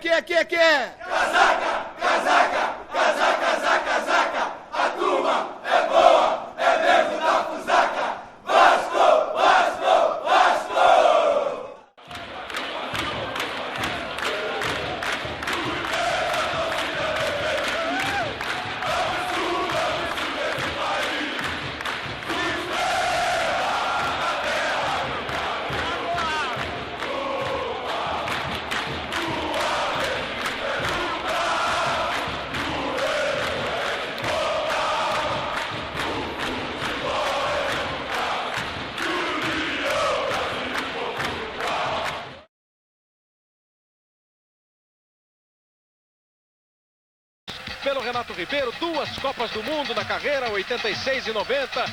Casaca, casaca, casaca, casaca, casaca. A turma é boa, é mesmo da fusaca. Vasco, Vasco, Vasco! Pelo Renato Ribeiro, 2 Copas do Mundo na carreira, 86 e 90.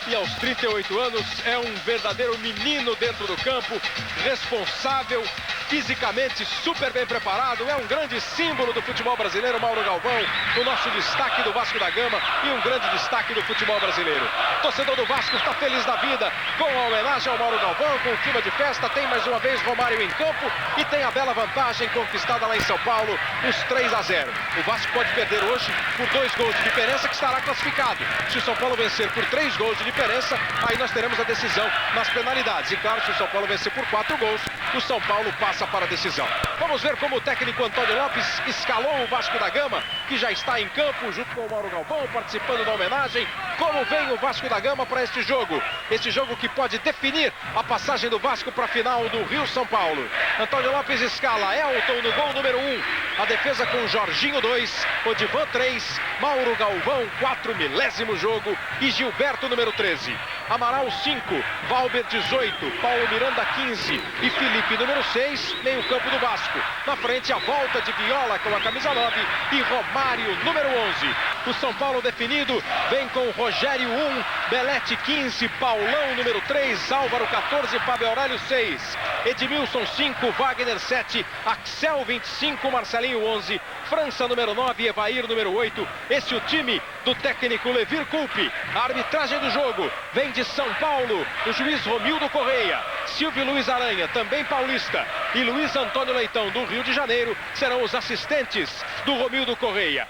E aos 38 anos é um verdadeiro menino dentro do campo, responsável, fisicamente super bem preparado. É um grande símbolo do futebol brasileiro, Mauro Galvão, o nosso destaque do Vasco da Gama e um grande destaque do futebol brasileiro. O torcedor do Vasco está feliz da vida com a homenagem ao Mauro Galvão, com o clima de festa. Tem mais uma vez Romário em campo e tem a bela vantagem conquistada lá em São Paulo, os 3-0. O Vasco pode perder hoje por 2 gols de diferença, que estará classificado. Se o São Paulo vencer por 3 gols de diferença, aí nós teremos a decisão nas penalidades. E claro, se o São Paulo vencer por 4 gols, o São Paulo passa para a decisão. Vamos ver como o técnico Antônio Lopes escalou o Vasco da Gama, que já está em campo junto com o Mauro Galvão, participando da homenagem. Como vem o Vasco da Gama para este jogo? Este jogo que pode definir a passagem do Vasco para a final do Rio-São Paulo. Antônio Lopes escala Elton no gol número 1. A defesa com Jorginho 2, Odivan 3, Mauro Galvão 4, milésimo jogo, e Gilberto número 13. Amaral 5, Valber 18, Paulo Miranda 15 e Felipe número 6, meio campo do Vasco. Na frente a volta de Viola com a camisa 9 e Romário número 11. O São Paulo definido vem com Rogério 1, Belete 15, Paulão número 3, Álvaro 14, Fábio Aurélio 6, Edmilson 5, Wagner 7, Axel 25, Marcelinho 11, França número 9, Evair número 8. Esse é o time do técnico Levir Coupe. A arbitragem do jogo vem de São Paulo, o juiz Romildo Correia. Silvio Luiz Aranha, também paulista, e Luiz Antônio Leitão, do Rio de Janeiro, serão os assistentes do Romildo Correia.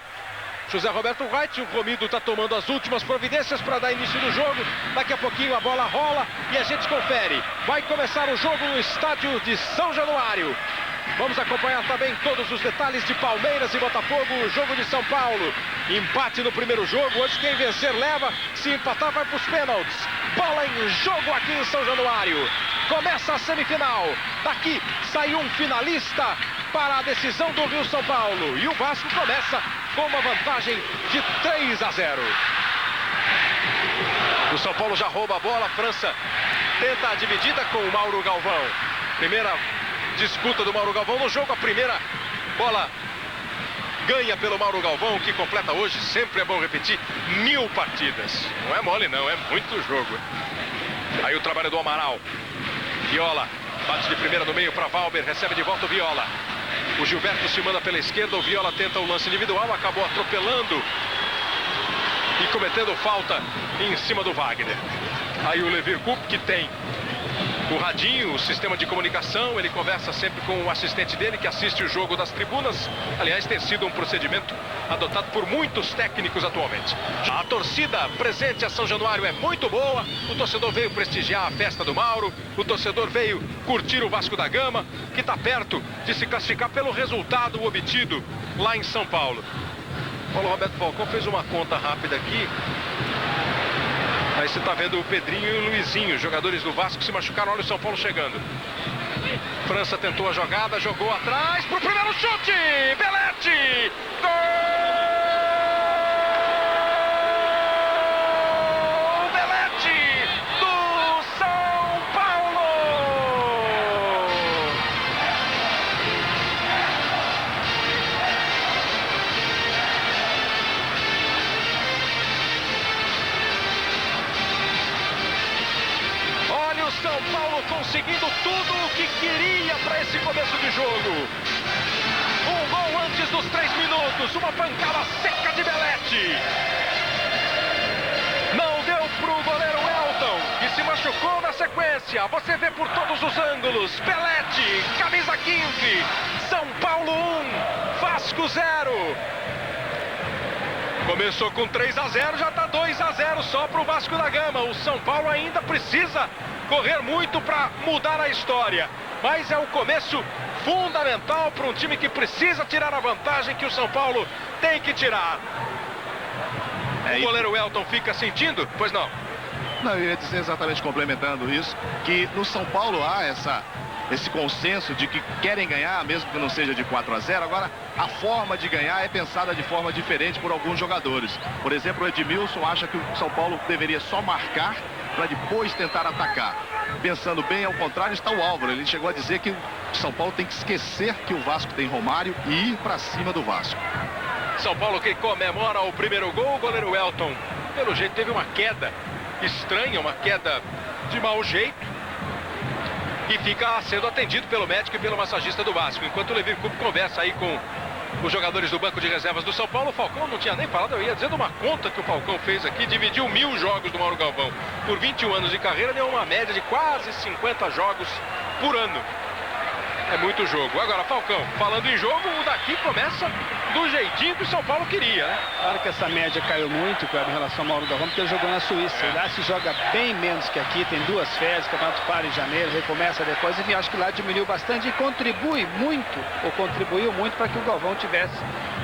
José Roberto Wright, o Romildo está tomando as últimas providências para dar início no jogo. Daqui a pouquinho a bola rola e a gente confere. Vai começar o jogo no estádio de São Januário. Vamos acompanhar também todos os detalhes de Palmeiras e Botafogo, o jogo de São Paulo. Empate no primeiro jogo, hoje quem vencer leva, se empatar vai para os pênaltis. Bola em jogo aqui em São Januário. Começa a semifinal. Daqui sai um finalista para a decisão do Rio-São Paulo. E o Vasco começa com uma vantagem de 3-0. O São Paulo já rouba a bola, a França tenta a dividida com o Mauro Galvão. Primeira disputa do Mauro Galvão no jogo, a primeira bola ganha pelo Mauro Galvão, que completa hoje, sempre é bom repetir, 1000 partidas. Não é mole não, é muito jogo. Aí o trabalho do Amaral. Viola, bate de primeira no meio para Valber, recebe de volta o Viola. O Gilberto se manda pela esquerda, o Viola tenta o lance individual, acabou atropelando e cometendo falta em cima do Wagner. Aí o Levir Coupe, que tem o radinho, o sistema de comunicação, ele conversa sempre com o assistente dele, que assiste o jogo das tribunas. Aliás, tem sido um procedimento adotado por muitos técnicos atualmente. A torcida presente a São Januário é muito boa. O torcedor veio prestigiar a festa do Mauro. O torcedor veio curtir o Vasco da Gama, que está perto de se classificar pelo resultado obtido lá em São Paulo. Paulo Roberto Falcão fez uma conta rápida aqui. Aí você está vendo o Pedrinho e o Luizinho, jogadores do Vasco, se machucaram. Olha o São Paulo chegando. França tentou a jogada, jogou atrás para o primeiro chute. Belete! Gol! Belete do São Paulo! Olha o São Paulo conseguindo tudo o que queria para esse começo de jogo. Um gol antes dos 3 minutos, uma pancada seca de Belete. Não deu pro goleiro Elton, que se machucou na sequência. sequência, você vê por todos os ângulos. Belletti, camisa 15. São Paulo 1, Vasco 0. Começou com 3-0, já está 2-0 só para o Vasco da Gama. O São Paulo ainda precisa correr muito para mudar a história. Mas é o começo fundamental para um time que precisa tirar a vantagem que o São Paulo tem que tirar. O goleiro Welton fica sentindo? Pois não. Não, eu ia dizer exatamente complementando isso, que no São Paulo há esse consenso de que querem ganhar, mesmo que não seja de 4-0. Agora, a forma de ganhar é pensada de forma diferente por alguns jogadores. Por exemplo, o Edmilson acha que o São Paulo deveria só marcar para depois tentar atacar. Pensando bem, ao contrário, está o Álvaro. Ele chegou a dizer que o São Paulo tem que esquecer que o Vasco tem Romário e ir para cima do Vasco. São Paulo que comemora o primeiro gol. O goleiro Welton, pelo jeito, teve uma queda estranha, uma queda de mau jeito. E fica sendo atendido pelo médico e pelo massagista do Vasco. Enquanto o Levir Coupe conversa aí com os jogadores do banco de reservas do São Paulo, o Falcão não tinha nem falado. Eu ia dizendo uma conta que o Falcão fez aqui. Dividiu 1000 jogos do Mauro Galvão por 21 anos de carreira. Deu uma média de quase 50 jogos por ano. É muito jogo. Agora, Falcão, falando em jogo, o daqui começa do jeitinho que o São Paulo queria, né? Claro que essa média caiu muito, em relação ao Mauro Galvão, porque ele jogou na Suíça. Lá se joga bem menos que aqui, tem 2 férias, o campeonato para em janeiro, recomeça depois. Enfim, acho que lá diminuiu bastante e contribuiu muito para que o Galvão tivesse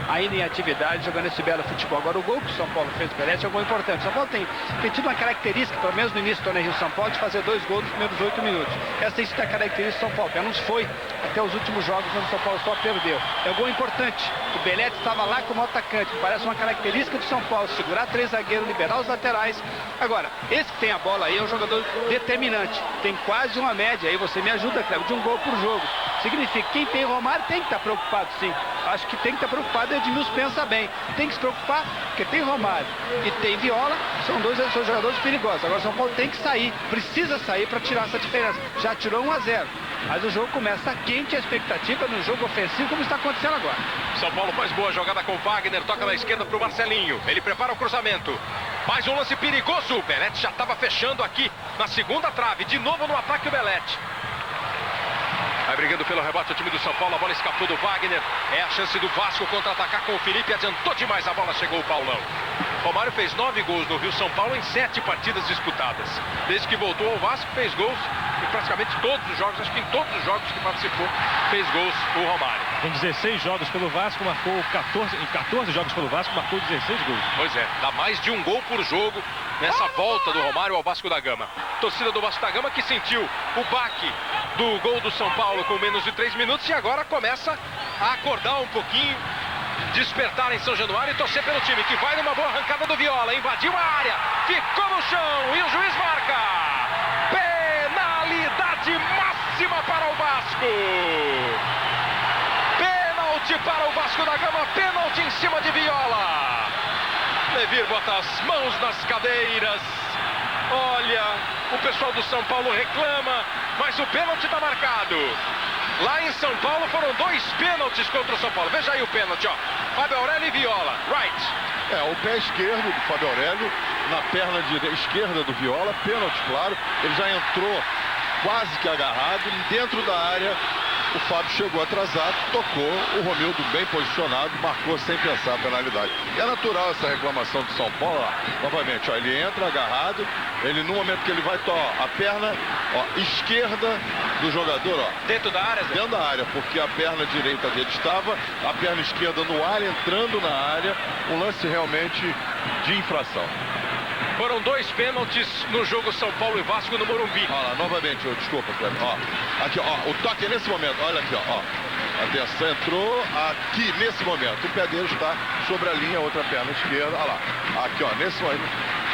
ainda em atividade, jogando esse belo futebol. Agora, o gol que o São Paulo fez do Belletti é um gol importante. O São Paulo tem tido uma característica, pelo menos no início do torneio São Paulo, de fazer 2 gols nos primeiros 8 minutos. Essa tem sido a característica do São Paulo. Pelo menos foi até os últimos jogos onde o São Paulo só perdeu. É um gol importante. O Belletti estava lá como atacante. Parece uma característica do São Paulo, segurar 3 zagueiros, liberar os laterais. Agora, esse que tem a bola aí é um jogador determinante. Tem quase uma média, aí você me ajuda, Cleber, de 1 gol por jogo. Significa que quem tem Romário tem que estar preocupado, sim. Acho que tem que estar preocupado, e o Edmilson pensa bem. Tem que se preocupar, porque tem Romário e tem Viola, são 2 jogadores perigosos. Agora o São Paulo tem que sair, precisa sair para tirar essa diferença. Já tirou 1-0, mas o jogo começa quente, a expectativa no jogo ofensivo, como está acontecendo agora. São Paulo faz boa jogada com Wagner, toca na esquerda para o Marcelinho. Ele prepara o cruzamento. Mais um lance perigoso. O Belletti já estava fechando aqui na segunda trave. De novo no ataque o Belletti. Vai brigando pelo rebote o time do São Paulo. A bola escapou do Wagner. É a chance do Vasco contra-atacar com o Felipe. Adiantou demais a bola, chegou o Paulão. Romário fez 9 gols no Rio São Paulo em 7 partidas disputadas. Desde que voltou ao Vasco, fez gols em praticamente todos os jogos. Acho que em todos os jogos que participou, fez gols o Romário. Com 16 jogos pelo Vasco, marcou 14. Em 14 jogos pelo Vasco, marcou 16 gols. Pois é, dá mais de 1 gol por jogo nessa volta do Romário ao Vasco da Gama. Torcida do Vasco da Gama que sentiu o baque do gol do São Paulo com menos de 3 minutos e agora começa a acordar um pouquinho, despertar em São Januário e torcer pelo time que vai numa boa arrancada do Viola, invadiu a área, ficou no chão e o juiz marca penalidade máxima para o Vasco. Pênalti para o Vasco da Gama, pênalti em cima de Viola. Levir bota as mãos nas cadeiras. Olha, o pessoal do São Paulo reclama, mas o pênalti está marcado. Lá em São Paulo foram 2 pênaltis contra o São Paulo. Veja aí o pênalti, ó. Fábio Aurélio e Viola. Right. O pé esquerdo do Fábio Aurélio na perna esquerda do Viola. Pênalti, claro. Ele já entrou quase que agarrado. Dentro da área, o Fábio chegou atrasado, tocou. O Romildo bem posicionado, marcou sem pensar a penalidade. E é natural essa reclamação do São Paulo. Ó, novamente, ó, ele entra agarrado. Ele, no momento que ele vai, a perna esquerda do jogador, ó. Dentro da área, Zé? Dentro da área, porque a perna direita dele estava, a perna esquerda no ar, entrando na área. Um lance realmente de infração. Foram 2 pênaltis no jogo São Paulo e Vasco no Morumbi. Olha lá, novamente, desculpa, Cleber. Ó, aqui, ó, o toque nesse momento, olha aqui, ó. Atenção, entrou aqui nesse momento. O pé dele está sobre a linha, outra perna esquerda. Olha lá, aqui, ó, nesse momento,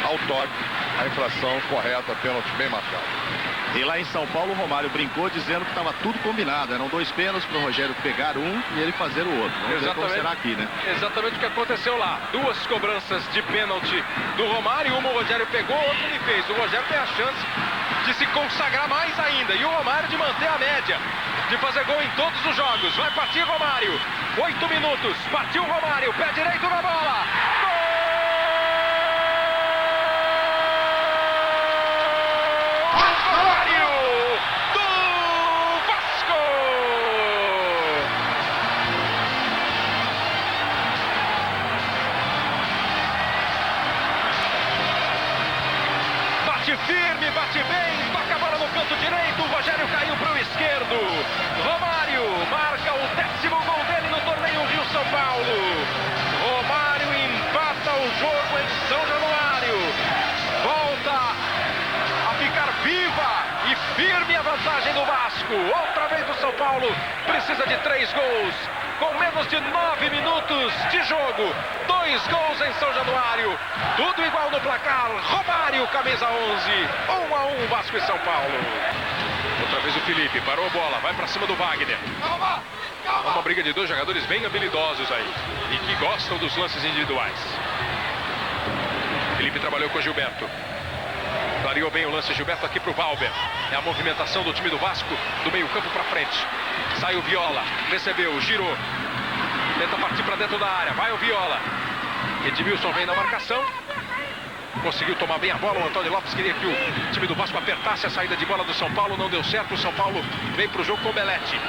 ao toque, a infração correta, pênalti bem marcado. E lá em São Paulo, o Romário brincou dizendo que estava tudo combinado. Eram 2 pênaltis para o Rogério pegar um e ele fazer o outro. Vamos ver como será aqui, né? Exatamente o que aconteceu lá. 2 cobranças de pênalti do Romário. Uma o Rogério pegou, outra ele fez. O Rogério tem a chance de se consagrar mais ainda. E o Romário de manter a média, de fazer gol em todos os jogos. Vai partir Romário. 8 minutos. Partiu Romário. Pé direito na bola. Romário! firme, bate bem, toca a bola no canto direito, o Rogério caiu para o esquerdo. Romário marca o 10º gol dele no torneio Rio-São Paulo. Romário empata o jogo em São Januário. Volta a ficar viva e firme a vantagem do Vasco. Outra vez do São Paulo, precisa de 3 gols. Com menos de 9 minutos de jogo, 2 gols em São Januário, tudo igual no placar. Romário, camisa 11, 1-1 Vasco e São Paulo. Outra vez o Felipe, parou a bola, vai pra cima do Wagner. Uma briga de 2 jogadores bem habilidosos aí e que gostam dos lances individuais. Felipe trabalhou com o Gilberto. Clareou bem o lance, Gilberto aqui pro Valber. É a movimentação do time do Vasco, do meio campo pra frente. Sai o Viola, recebeu, girou. Tenta partir pra dentro da área, vai o Viola. Edmilson vem na marcação. Conseguiu tomar bem a bola, o Antônio Lopes queria que o time do Vasco apertasse a saída de bola do São Paulo, não deu certo. O São Paulo veio pro jogo com o Belletti.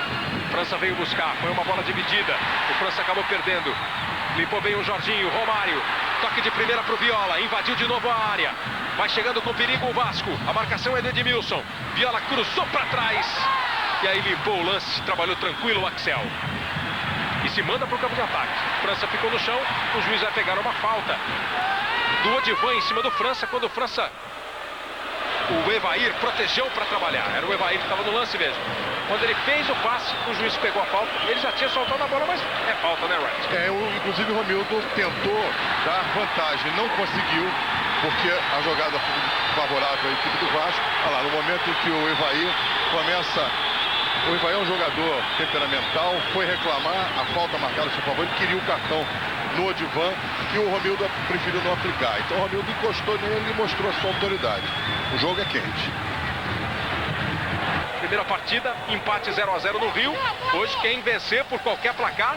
França veio buscar, foi uma bola dividida. O França acabou perdendo. Limpou bem o Jorginho, Romário. Toque de primeira pro Viola, invadiu de novo a área. Vai chegando com perigo o Vasco. A marcação é do Edmilson. Viola cruzou para trás. E aí limpou o lance, trabalhou tranquilo o Axel. E se manda para o campo de ataque. França ficou no chão, o juiz vai pegar uma falta do Odivan em cima do França, quando o França... O Evair protegeu para trabalhar. Era o Evair que estava no lance mesmo. Quando ele fez o passe, o juiz pegou a falta. Ele já tinha soltado a bola, mas é falta, né, Wright? Inclusive o Romildo tentou dar vantagem, não conseguiu, porque a jogada foi favorável à equipe do Vasco. Olha lá, no momento em que o Evair começa... O Evair é um jogador temperamental, foi reclamar a falta marcada a seu favor, ele queria o cartão no Odivan e o Romildo preferiu não aplicar. Então o Romildo encostou nele e mostrou a sua autoridade. O jogo é quente. Primeira partida, empate 0-0 no Rio. Hoje quem vencer por qualquer placar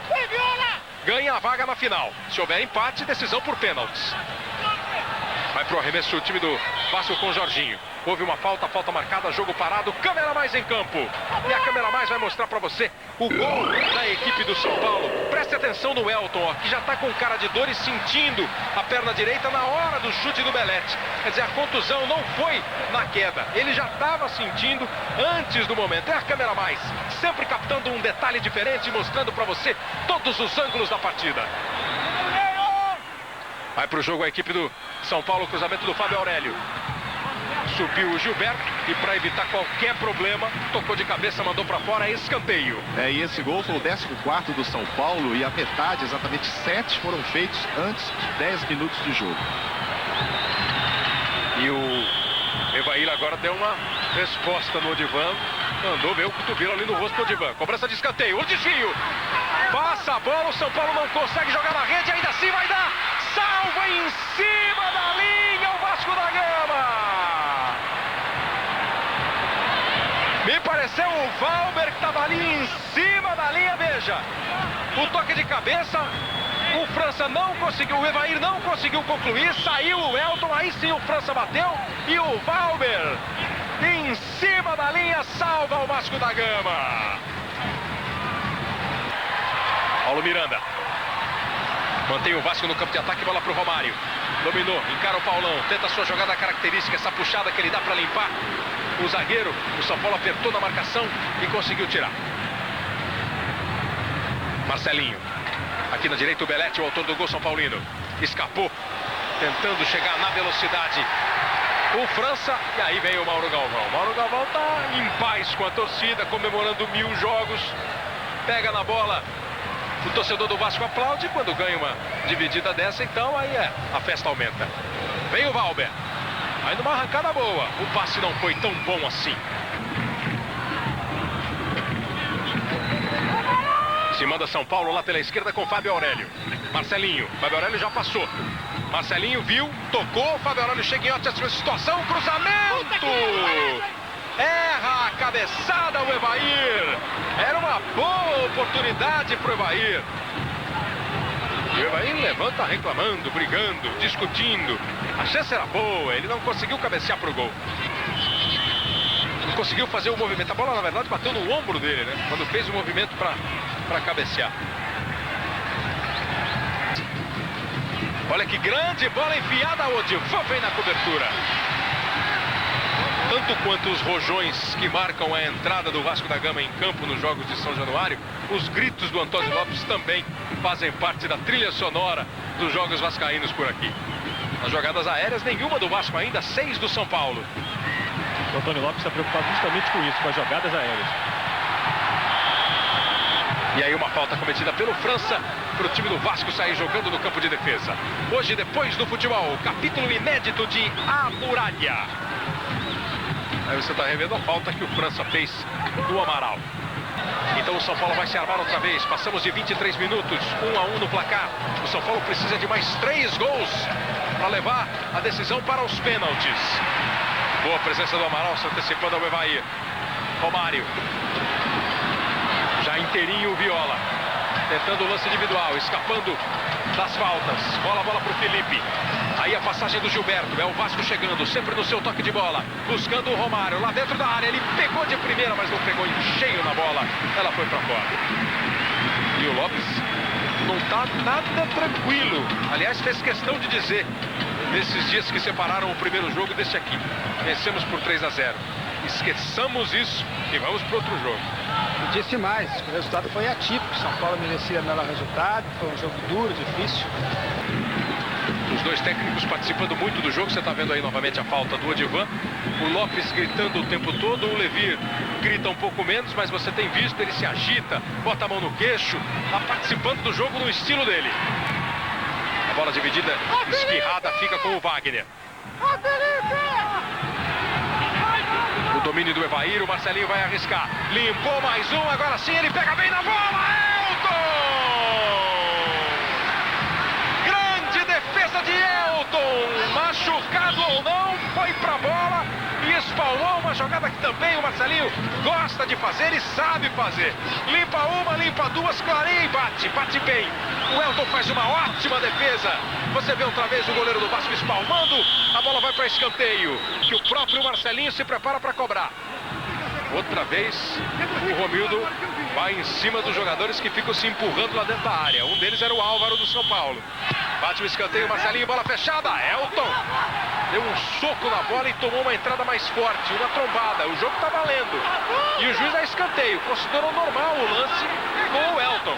ganha a vaga na final. Se houver empate, decisão por pênaltis. Vai pro arremesso o time do Vasco com o Jorginho. Houve uma falta marcada, jogo parado, câmera mais em campo. E a câmera mais vai mostrar pra você o gol da equipe do São Paulo. Preste atenção no Elton, ó, que já tá com cara de dor e sentindo a perna direita na hora do chute do Belletti. Quer dizer, a contusão não foi na queda, ele já estava sentindo antes do momento. É a câmera mais, sempre captando um detalhe diferente, mostrando pra você todos os ângulos da partida. Vai pro jogo a equipe do São Paulo, cruzamento do Fábio Aurélio. Subiu o Gilberto e para evitar qualquer problema, tocou de cabeça, mandou para fora, escanteio. E esse gol foi o 14º do São Paulo e a metade, exatamente 7, foram feitos antes de 10 minutos de jogo. E o Evair agora deu uma resposta no Odivan, mandou ver o cotovelo ali no rosto do Odivan. Cobrança de escanteio, o desvio. Passa a bola, o São Paulo não consegue jogar na rede, ainda assim vai dar. Salva em cima da linha o Vasco da Gama. Me pareceu o Valber que estava ali em cima da linha, veja. O toque de cabeça, o França não conseguiu, o Evair não conseguiu concluir, saiu o Elton, aí sim o França bateu e o Valber em cima da linha salva o Vasco da Gama. Paulo Miranda. Mantém o Vasco no campo de ataque, bola para o Romário. Dominou, encara o Paulão, tenta a sua jogada característica, essa puxada que ele dá para limpar o zagueiro. O São Paulo apertou na marcação e conseguiu tirar. Marcelinho. Aqui na direita o Belletti, o autor do gol São Paulino. Escapou, tentando chegar na velocidade o França, e aí vem o Mauro Galvão. Mauro Galvão está em paz com a torcida, comemorando 1000 jogos. Pega na bola. O torcedor do Vasco aplaude quando ganha uma dividida dessa, então aí a festa aumenta. Vem o Valber. Aí numa arrancada boa. O passe não foi tão bom assim. Se manda São Paulo lá pela esquerda com Fábio Aurélio. Marcelinho. Fábio Aurélio já passou. Marcelinho viu, tocou. Fábio Aurélio chega em ótima situação. Cruzamento! Erra a cabeçada o Evair. Era uma boa oportunidade para o Evair. E o Evair levanta reclamando, brigando, discutindo. A chance era boa, ele não conseguiu cabecear para o gol. Não conseguiu fazer o movimento. A bola, na verdade, bateu no ombro dele, né? Quando fez o movimento para cabecear. Olha que grande bola enfiada, o Odivan vem na cobertura. Tanto quanto os rojões que marcam a entrada do Vasco da Gama em campo nos Jogos de São Januário, os gritos do Antônio Lopes também fazem parte da trilha sonora dos Jogos Vascaínos por aqui. Nas jogadas aéreas, nenhuma do Vasco ainda, 6 do São Paulo. O Antônio Lopes está preocupado justamente com isso, com as jogadas aéreas. E aí uma falta cometida pelo França para o time do Vasco sair jogando no campo de defesa. Hoje, depois do futebol, capítulo inédito de A Muralha. Aí você está revendo a falta que o França fez do Amaral. Então o São Paulo vai se armar outra vez. Passamos de 23 minutos, 1-1 no placar. O São Paulo precisa de mais 3 gols para levar a decisão para os pênaltis. Boa presença do Amaral, se antecipando ao Evair. Romário. Já inteirinho o Viola. Tentando o lance individual, escapando das faltas. Bola para o Felipe. Aí a passagem do Gilberto. É o Vasco chegando, sempre no seu toque de bola. Buscando o Romário lá dentro da área. Ele pegou de primeira, mas não pegou em cheio na bola. Ela foi para fora. E o Lopes não está nada tranquilo. Aliás, fez questão de dizer nesses dias que separaram o primeiro jogo desse aqui. Vencemos por 3-0. Esqueçamos isso e vamos para outro jogo. E disse mais, o resultado foi atípico. São Paulo merecia melhor resultado, foi um jogo duro, difícil. Os dois técnicos participando muito do jogo. Você está vendo aí novamente a falta do Odivan. O Lopes gritando o tempo todo. O Levir grita um pouco menos, mas você tem visto, ele se agita, bota a mão no queixo. Está participando do jogo no estilo dele. A bola dividida, espirrada, fica com o Wagner. O domínio do Evair, o Marcelinho vai arriscar. Limpou mais um, agora sim ele pega bem na bola. Defesa de Elton, machucado ou não, foi pra bola e espalmou uma jogada que também o Marcelinho gosta de fazer e sabe fazer. Limpa uma, limpa duas, clareia e bate bem. O Elton faz uma ótima defesa. Você vê outra vez o goleiro do Vasco espalmando, a bola vai para escanteio, que o próprio Marcelinho se prepara para cobrar. Outra vez o Romildo vai em cima dos jogadores que ficam se empurrando lá dentro da área. Um deles era o Álvaro do São Paulo. Bate o escanteio, Marcelinho, bola fechada. Elton deu um soco na bola e tomou uma entrada mais forte, uma trombada. O jogo tá valendo. E o juiz é escanteio. Considerou normal o lance com o Elton.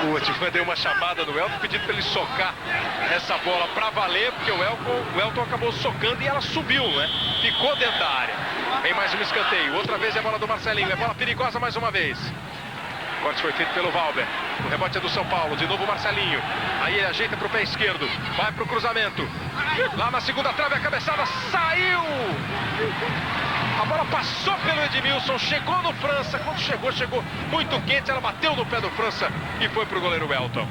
O Odivan deu uma chamada no Elton, pedindo para ele socar essa bola para valer, porque o Elton acabou socando e ela subiu, né? Ficou dentro da área. Vem mais um escanteio. Outra vez é a bola do Marcelinho. É bola perigosa mais uma vez. O corte foi feito pelo Valber. O rebote é do São Paulo. De novo o Marcelinho. Aí ele ajeita para o pé esquerdo. Vai para o cruzamento. Lá na segunda trave a cabeçada saiu. A bola passou pelo Edmilson. Chegou no França. Quando chegou muito quente. Ela bateu no pé do França e foi para o goleiro Elton.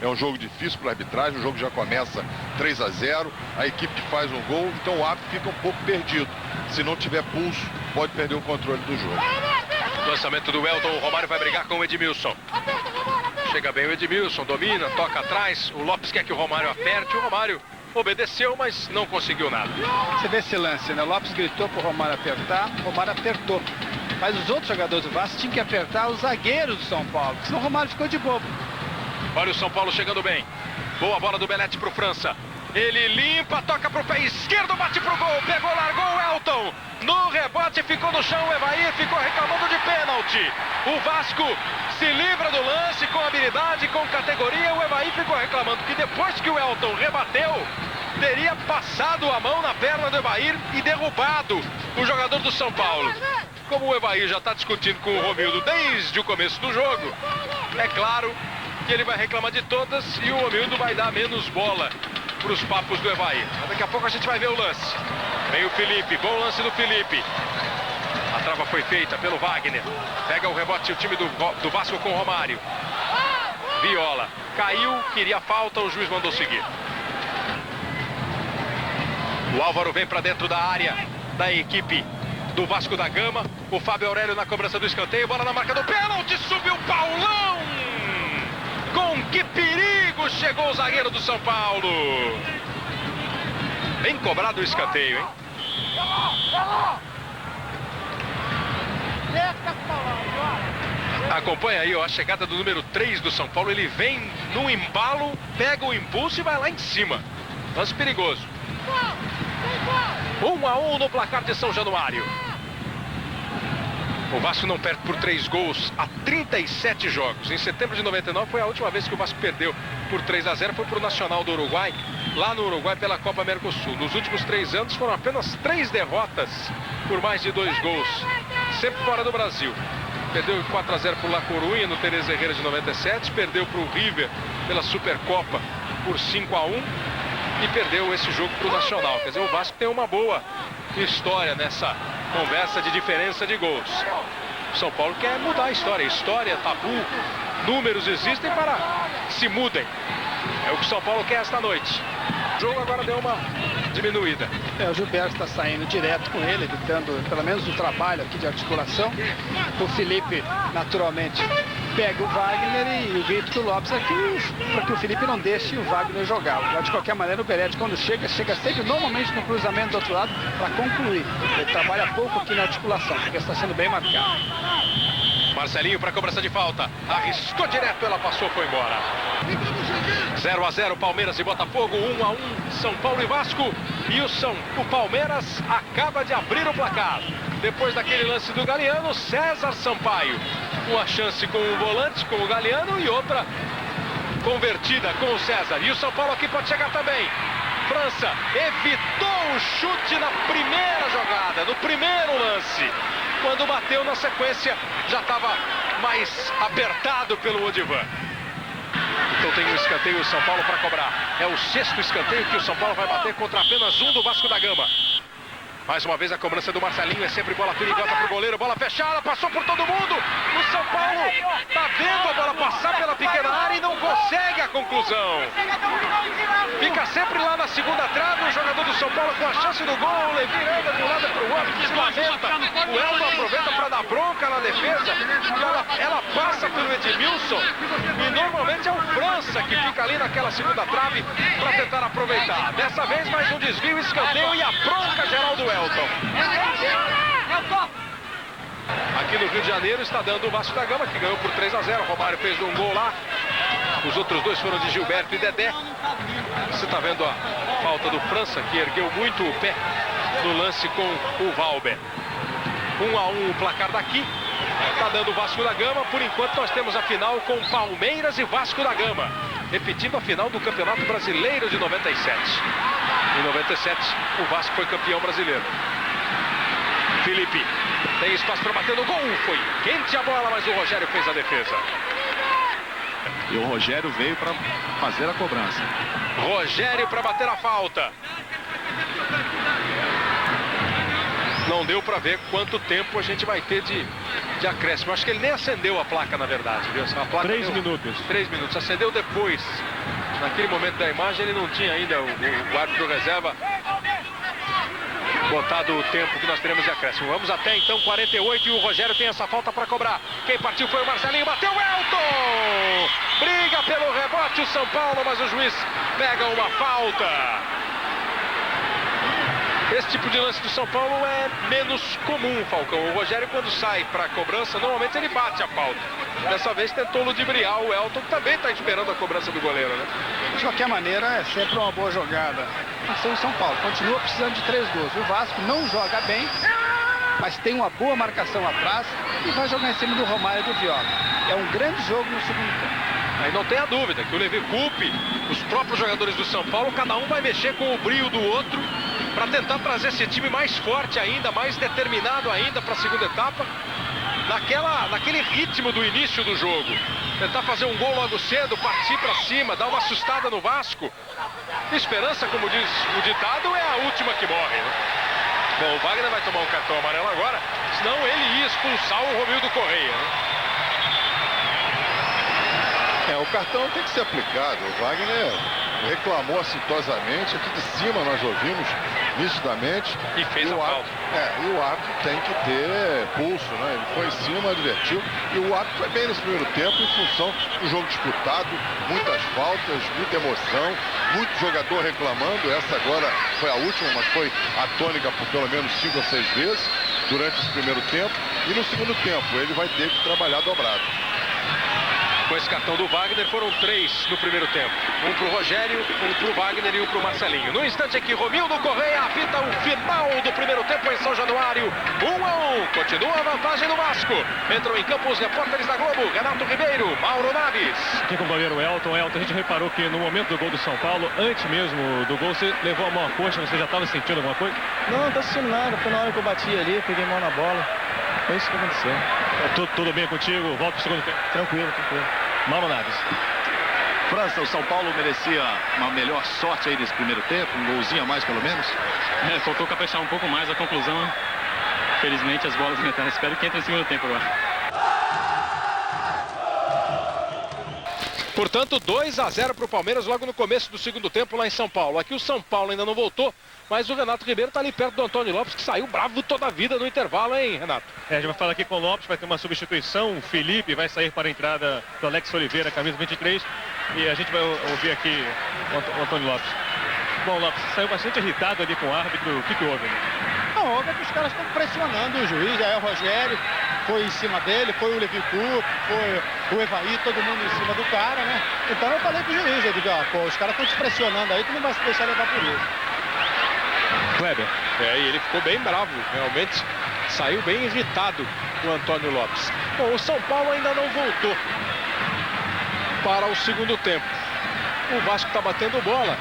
É um jogo difícil para a arbitragem, o jogo já começa 3-0, a equipe que faz um gol, então o árbitro fica um pouco perdido. Se não tiver pulso, pode perder o controle do jogo. Lançamento do Elton, o Romário vai brigar com o Edmilson. Chega bem o Edmilson, domina, toca atrás, o Lopes quer que o Romário aperte, o Romário obedeceu, mas não conseguiu nada. Você vê esse lance, né? O Lopes gritou para o Romário apertar, o Romário apertou. Mas os outros jogadores do Vasco tinham que apertar os zagueiros do São Paulo, senão o Romário ficou de bobo. Olha o São Paulo chegando bem. Boa bola do Belete pro França. Ele limpa, toca pro pé esquerdo, bate pro gol. Pegou, largou o Elton. No rebote ficou no chão o Evair, ficou reclamando de pênalti. O Vasco se livra do lance com habilidade, com categoria. O Evair ficou reclamando que depois que o Elton rebateu, teria passado a mão na perna do Evair e derrubado o jogador do São Paulo. Como o Evair já está discutindo com o Romildo desde o começo do jogo, é claro que ele vai reclamar de todas e o Romildo vai dar menos bola para os papos do Evair. Mas daqui a pouco a gente vai ver o lance. Vem o Felipe, bom lance do Felipe. A trava foi feita pelo Wagner. Pega o rebote o time do Vasco com o Romário. Viola, caiu, queria falta, o juiz mandou seguir. O Álvaro vem para dentro da área da equipe do Vasco da Gama. O Fábio Aurélio na cobrança do escanteio, bola na marca do pênalti, subiu o Paulão! Com que perigo chegou o zagueiro do São Paulo. Bem cobrado o escanteio, hein? Acompanha aí, ó, a chegada do número 3 do São Paulo. Ele vem no embalo, pega o impulso e vai lá em cima. Lance perigoso. 1-1 no placar de São Januário. O Vasco não perde por 3 gols há 37 jogos. Em setembro de 99 foi a última vez que o Vasco perdeu por 3-0. Foi para o Nacional do Uruguai, lá no Uruguai pela Copa Mercosul. Nos últimos 3 anos foram apenas 3 derrotas por mais de 2 gols. Sempre fora do Brasil. Perdeu 4-0 por La Coruña no Teresa Herrera de 97. Perdeu para o River pela Supercopa por 5-1. E perdeu esse jogo para o Nacional. Quer dizer, o Vasco tem uma boa história nessa conversa de diferença de gols. O São Paulo quer mudar a história. História, tabu, números existem para que se mudem. É o que o São Paulo quer esta noite. O jogo agora deu uma diminuída. O Gilberto está saindo direto com ele, evitando pelo menos o trabalho aqui de articulação. O Felipe, naturalmente, pega o Wagner e o Victor Lopes aqui para que o Felipe não deixe o Wagner jogar. Mas, de qualquer maneira, o Beretti, quando chega sempre normalmente no cruzamento do outro lado para concluir. Ele trabalha pouco aqui na articulação, porque está sendo bem marcado. Marcelinho para cobrança de falta. Arriscou direto, ela passou, foi embora. 0-0 Palmeiras e Botafogo, 1-1 São Paulo e Vasco. E o Palmeiras acaba de abrir o placar. Depois daquele lance do Galeano, César Sampaio. Uma chance com o volante, com o Galeano, e outra convertida com o César. E o São Paulo aqui pode chegar também. França evitou o chute na primeira jogada, no primeiro lance. Quando bateu na sequência, já estava mais apertado pelo Odivan. Então tem um escanteio o São Paulo para cobrar. É o 6º escanteio que o São Paulo vai bater contra apenas um do Vasco da Gama. Mais uma vez a cobrança do Marcelinho, é sempre bola perigota pro goleiro, bola fechada, passou por todo mundo. O São Paulo tá vendo a bola passar pela pequena área e não consegue a conclusão. Fica sempre lá na segunda trave, o jogador do São Paulo com a chance do gol. O Levi anda de um lado pro outro, se lamenta. O Elton aproveita para dar bronca na defesa. Ela passa pelo Edmilson e normalmente é o França que fica ali naquela segunda trave para tentar aproveitar. Dessa vez mais um desvio, escanteio e a bronca geral do Elton. Aqui no Rio de Janeiro está dando o Vasco da Gama, que ganhou por 3-0. Romário fez um gol lá. Os outros dois foram de Gilberto e Dedé. Você está vendo a falta do França, que ergueu muito o pé no lance com o Valber. 1-1 o placar daqui. Está dando o Vasco da Gama. Por enquanto nós temos a final com Palmeiras e Vasco da Gama. Repetindo a final do Campeonato Brasileiro de 97. Em 97, o Vasco foi campeão brasileiro. Felipe tem espaço para bater no gol. Foi quente a bola, mas o Rogério fez a defesa. E o Rogério veio para fazer a cobrança. Rogério para bater a falta. Não deu para ver quanto tempo a gente vai ter de acréscimo. Acho que ele nem acendeu a placa, na verdade, viu? A placa 3 minutos. 3 minutos. Acendeu depois. Naquele momento da imagem ele não tinha ainda o árbitro reserva botado o tempo que nós teremos de acréscimo. Vamos até então 48 e o Rogério tem essa falta para cobrar. Quem partiu foi o Marcelinho, bateu o Elton! Briga pelo rebote o São Paulo, mas o juiz pega uma falta. Esse tipo de lance do São Paulo é menos comum, Falcão. O Rogério, quando sai para a cobrança, normalmente ele bate a falta. Dessa vez tentou ludibriar o Elton, que também está esperando a cobrança do goleiro, né? De qualquer maneira, é sempre uma boa jogada. O São Paulo continua precisando de 3 gols. O Vasco não joga bem, mas tem uma boa marcação atrás e vai jogar em cima do Romário e do Viola. É um grande jogo no segundo tempo. Aí não tenha dúvida que o Levi culpe os próprios jogadores do São Paulo, cada um vai mexer com o brio do outro para tentar trazer esse time mais forte ainda, mais determinado ainda para a segunda etapa, naquele ritmo do início do jogo. Tentar fazer um gol logo cedo, partir para cima, dar uma assustada no Vasco. Esperança, como diz o ditado, é a última que morre, né? Bom, o Wagner vai tomar um cartão amarelo agora, senão ele ia expulsar o Romildo Correia, né? O cartão tem que ser aplicado. O Wagner reclamou assintosamente. Aqui de cima nós ouvimos nitidamente. E fez a falta. E o árbitro tem que ter pulso, né? Ele foi em cima, advertiu. E o árbitro foi bem nesse primeiro tempo, em função do jogo disputado. Muitas faltas, muita emoção, muito jogador reclamando. Essa agora foi a última, mas foi a tônica por pelo menos 5 ou 6 vezes durante esse primeiro tempo. E no segundo tempo ele vai ter que trabalhar dobrado. Com esse cartão do Wagner, foram 3 no primeiro tempo. Um pro Rogério, um pro Wagner e um pro Marcelinho. No instante aqui, Romildo Correia apita o final do primeiro tempo em São Januário. 1-1. Continua a vantagem do Vasco. Entram em campo os repórteres da Globo. Renato Ribeiro, Mauro Naves. Aqui com o goleiro Elton. Elton, a gente reparou que no momento do gol do São Paulo, antes mesmo do gol, você levou a mão à coxa, você já estava sentindo alguma coisa? Não, não tô sentindo nada. Foi na hora que eu bati ali, peguei mão na bola. Foi isso que aconteceu. Tudo bem contigo? Volta pro segundo tempo. Tranquilo, tranquilo. Mauro Naves. França, o São Paulo merecia uma melhor sorte aí nesse primeiro tempo, um golzinho a mais pelo menos. Faltou caprichar um pouco mais a conclusão. Felizmente as bolas entraram. Espero que entre no segundo tempo agora. Portanto, 2-0 para o Palmeiras logo no começo do segundo tempo lá em São Paulo. Aqui o São Paulo ainda não voltou, mas o Renato Ribeiro está ali perto do Antônio Lopes, que saiu bravo toda a vida no intervalo, hein, Renato? A gente vai falar aqui com o Lopes, vai ter uma substituição. O Felipe vai sair para a entrada do Alex Oliveira, camisa 23. E a gente vai ouvir aqui o Antônio Lopes. Bom, Lopes, saiu bastante irritado ali com o árbitro. O que houve? Não, óbvio que os caras estão pressionando o juiz. Já é o Rogério, foi em cima dele, foi o Levi Coupe, foi o Evaí, todo mundo em cima do cara, né? Então eu falei pro juiz, eu digo, pô, os caras estão te pressionando aí, tu não vai se deixar levar por isso. Kleber. E ele ficou bem bravo, realmente saiu bem irritado o Antônio Lopes. Bom, o São Paulo ainda não voltou para o segundo tempo. O Vasco está batendo bola.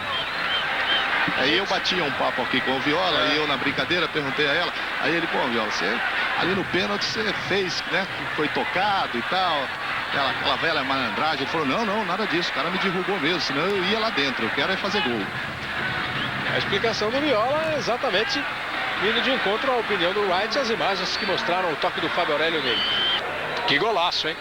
Aí eu batia um papo aqui com o Viola, e eu na brincadeira perguntei a ela, aí ele, pô, Viola, você ali no pênalti você fez, né, foi tocado e tal, aquela velha malandragem. Ele falou, não, nada disso, o cara me derrubou mesmo, senão eu ia lá dentro, eu quero é fazer gol. A explicação do Viola é exatamente indo de encontro à opinião do Wright e as imagens que mostraram o toque do Fábio Aurélio nele. Que golaço, hein?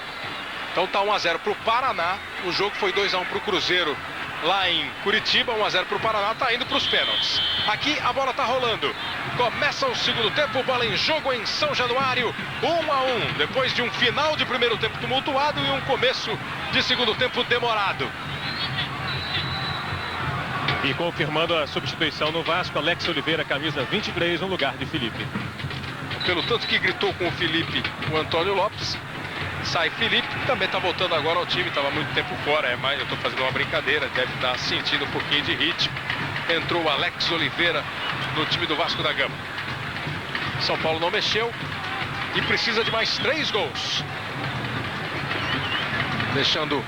Então tá 1-0 para o Paraná, o jogo foi 2-1 para o Cruzeiro. Lá em Curitiba, 1-0 para o Paraná, tá indo para os pênaltis. Aqui a bola tá rolando. Começa o segundo tempo, bola em jogo em São Januário. 1-1, depois de um final de primeiro tempo tumultuado e um começo de segundo tempo demorado. E confirmando a substituição no Vasco, Alex Oliveira, camisa 23, no lugar de Felipe. Pelo tanto que gritou com o Felipe, o Antônio Lopes. Sai Felipe, que também está voltando agora ao time, estava muito tempo fora, mas eu estou fazendo uma brincadeira, deve estar sentindo um pouquinho de ritmo. Entrou o Alex Oliveira no time do Vasco da Gama. São Paulo não mexeu e precisa de mais 3 gols. Deixando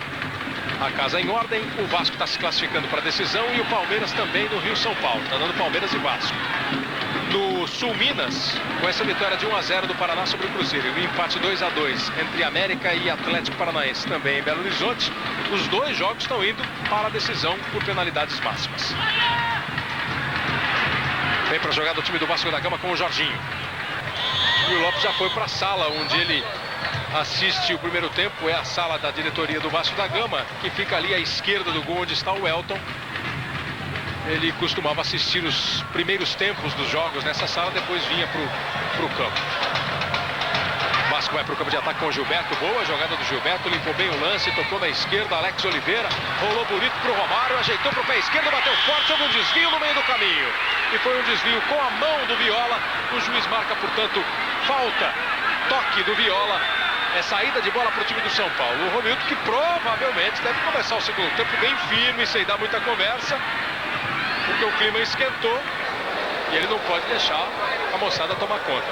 a casa em ordem, o Vasco está se classificando para a decisão e o Palmeiras também no Rio-São Paulo, está dando Palmeiras e Vasco. No Sul Minas, com essa vitória de 1-0 do Paraná sobre o Cruzeiro e o empate 2-2 entre América e Atlético Paranaense também em Belo Horizonte, os 2 jogos estão indo para a decisão por penalidades máximas. Vem para jogar do time do Vasco da Gama com o Jorginho. E o Lopes já foi para a sala onde ele assiste o primeiro tempo, é a sala da diretoria do Vasco da Gama, que fica ali à esquerda do gol onde está o Elton. Ele costumava assistir os primeiros tempos dos jogos nessa sala, depois vinha pro campo. Vasco vai pro campo de ataque com o Gilberto. Boa jogada do Gilberto, limpou bem o lance, tocou na esquerda, Alex Oliveira, rolou bonito pro Romário, ajeitou pro pé esquerdo, bateu forte, houve um desvio no meio do caminho. E foi um desvio com a mão do Viola. O juiz marca, portanto, falta, toque do Viola. É saída de bola para o time do São Paulo. O Romildo, que provavelmente deve começar o segundo tempo bem firme, sem dar muita conversa, porque o clima esquentou e ele não pode deixar a moçada tomar conta.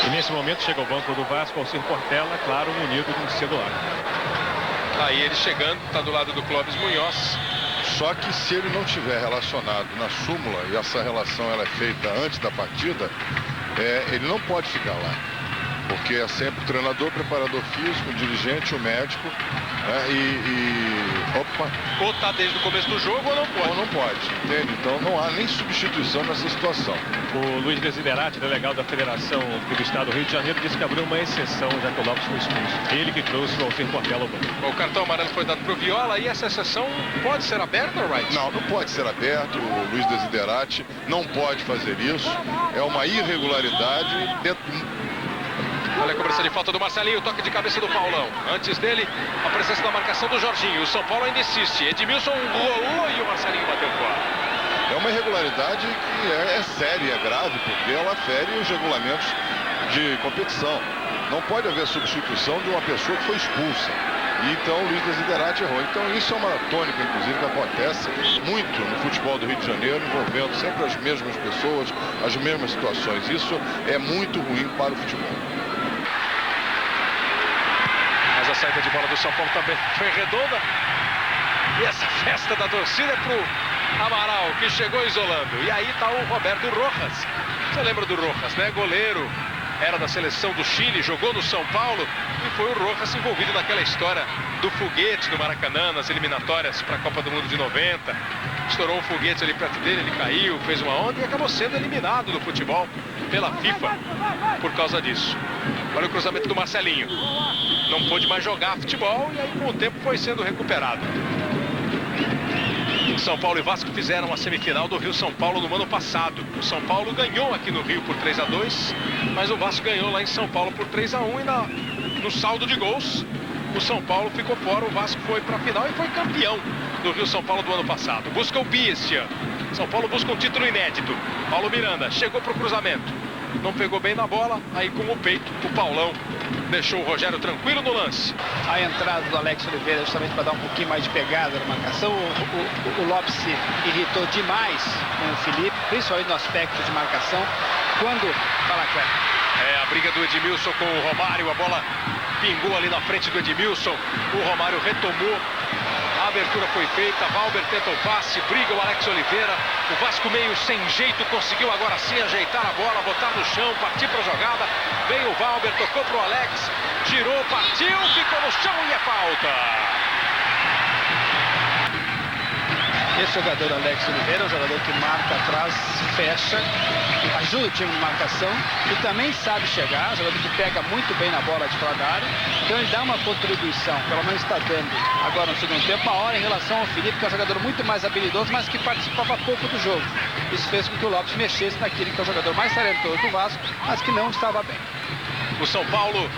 E nesse momento chega ao banco do Vasco, Alcir Portela, claro, munido de um celular. Aí ele chegando, está do lado do Clóvis Munhoz. Só que se ele não tiver relacionado na súmula, e essa relação ela é feita antes da partida, ele não pode ficar lá. Porque é sempre o treinador, preparador físico, o dirigente, o médico, opa. Ou tá desde o começo do jogo ou não pode. Ou não pode, entende? Então não há nem substituição nessa situação. O Luiz Desiderati, delegado da Federação do Estado do Rio de Janeiro, disse que abriu uma exceção, já que o Lopes foi expulso. Ele que trouxe o Alcir Portela ao banco. O cartão amarelo foi dado pro Viola e essa exceção pode ser aberta, Wright? Não pode ser aberto. O Luiz Desiderati não pode fazer isso. É uma irregularidade dentro. Olha a cobrança de falta do Marcelinho, toque de cabeça do Paulão. Antes dele, a presença da marcação do Jorginho. O São Paulo ainda insiste. Edmilson voou e o Marcelinho bateu fora. É uma irregularidade que é séria, é grave, porque ela fere os regulamentos de competição. Não pode haver substituição de uma pessoa que foi expulsa. E então o Luiz Desiderati errou. Então isso é uma tônica, inclusive, que acontece muito no futebol do Rio de Janeiro, envolvendo sempre as mesmas pessoas, as mesmas situações. Isso é muito ruim para o futebol. Mas a saída de bola do São Paulo também foi redonda. E essa festa da torcida é pro Amaral, que chegou isolando. E aí tá o Roberto Rojas. Você lembra do Rojas, né? Goleiro. Era da seleção do Chile, jogou no São Paulo e foi o Rojas envolvido naquela história do foguete do Maracanã, nas eliminatórias para a Copa do Mundo de 90. Estourou um foguete ali perto dele, ele caiu, fez uma onda e acabou sendo eliminado do futebol pela FIFA por causa disso. Olha o cruzamento do Marcelinho. Não pôde mais jogar futebol e aí com o tempo foi sendo recuperado. São Paulo e Vasco fizeram a semifinal do Rio-São Paulo no ano passado. O São Paulo ganhou aqui no Rio por 3-2, mas o Vasco ganhou lá em São Paulo por 3-1 e no saldo de gols, o São Paulo ficou fora, o Vasco foi para a final e foi campeão do Rio-São Paulo do ano passado. Busca o bi este ano. São Paulo busca um título inédito. Paulo Miranda chegou para o cruzamento. Não pegou bem na bola, aí com o peito, o Paulão deixou o Rogério tranquilo no lance. A entrada do Alex Oliveira justamente para dar um pouquinho mais de pegada na marcação. O Lopes se irritou demais com o Felipe, principalmente no aspecto de marcação. Quando... Fala, Cleber. A briga do Edmilson com o Romário, a bola pingou ali na frente do Edmilson. O Romário retomou. A abertura foi feita, Valber tenta o passe, briga o Alex Oliveira. O Vasco meio sem jeito, conseguiu agora sim ajeitar a bola, botar no chão, partir para a jogada. Vem o Valber, tocou para o Alex, girou, partiu, ficou no chão e é falta. Esse jogador Alex Oliveira é um jogador que marca atrás, fecha, ajuda o time de marcação e também sabe chegar, um jogador que pega muito bem na bola de fora da área, então ele dá uma contribuição, pelo menos está dando agora no segundo tempo, maior em relação ao Felipe, que é um jogador muito mais habilidoso, mas que participava pouco do jogo. Isso fez com que o Lopes mexesse naquele que é o jogador mais talentoso do Vasco, mas que não estava bem. O São Paulo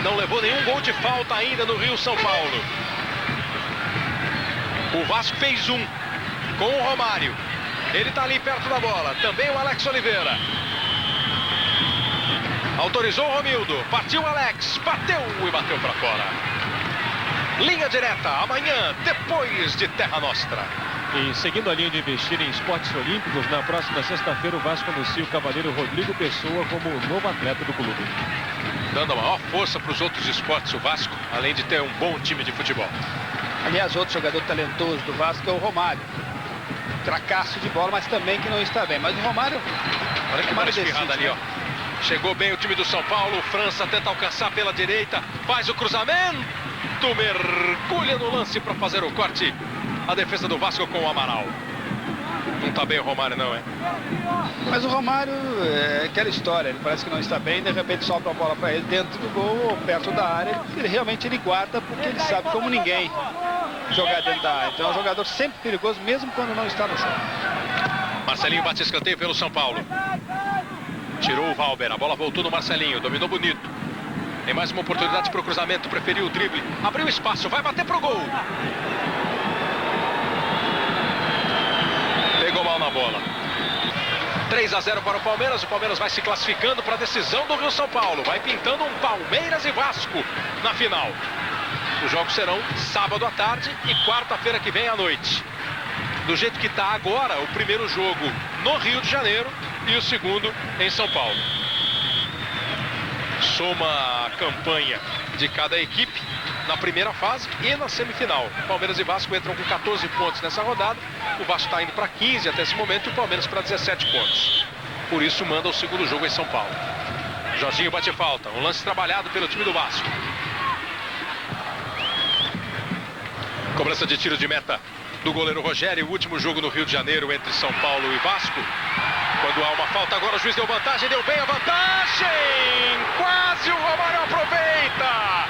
não levou nenhum gol de falta ainda no Rio-São Paulo. O Vasco fez um com o Romário. Ele está ali perto da bola. Também o Alex Oliveira. Autorizou o Romildo. Partiu o Alex. Bateu e bateu para fora. Linha direta. Amanhã, depois de Terra Nostra. E seguindo a linha de investir em esportes olímpicos, na próxima sexta-feira o Vasco anuncia o cavaleiro Rodrigo Pessoa como o novo atleta do clube. Dando a maior força para os outros esportes, o Vasco, além de ter um bom time de futebol. Aliás, outro jogador talentoso do Vasco é o Romário. Tracaço de bola, mas também que não está bem. Mas o Romário... Olha que bola espirrada ali, ó. Chegou bem o time do São Paulo. França tenta alcançar pela direita. Faz o cruzamento. Mergulha no lance para fazer o corte. A defesa do Vasco com o Amaral. Não está bem o Romário, não, é? Mas o Romário é aquela história. Ele parece que não está bem. De repente sobra a bola para ele dentro do gol ou perto da área. Ele realmente guarda porque ele sabe como ninguém jogar dentro da área. Então é um jogador sempre perigoso, mesmo quando não está no jogo. Marcelinho bate escanteio pelo São Paulo. Tirou o Valber, a bola voltou no Marcelinho, dominou bonito. Tem mais uma oportunidade para o cruzamento, preferiu o drible. Abriu espaço, vai bater pro gol. Pegou mal na bola. 3-0 para o Palmeiras vai se classificando para a decisão do Rio-São Paulo. Vai pintando um Palmeiras e Vasco na final. Os jogos serão sábado à tarde e quarta-feira que vem à noite. Do jeito que está agora, o primeiro jogo no Rio de Janeiro e o segundo em São Paulo. Soma a campanha de cada equipe na primeira fase e na semifinal. Palmeiras e Vasco entram com 14 pontos nessa rodada. O Vasco está indo para 15 até esse momento e o Palmeiras para 17 pontos. Por isso manda o segundo jogo em São Paulo. Jorginho bate falta. Um lance trabalhado pelo time do Vasco. Cobrança de tiro de meta do goleiro Rogério. O último jogo no Rio de Janeiro entre São Paulo e Vasco. Quando há uma falta agora, o juiz deu vantagem, deu bem a vantagem. Quase o Romário aproveita.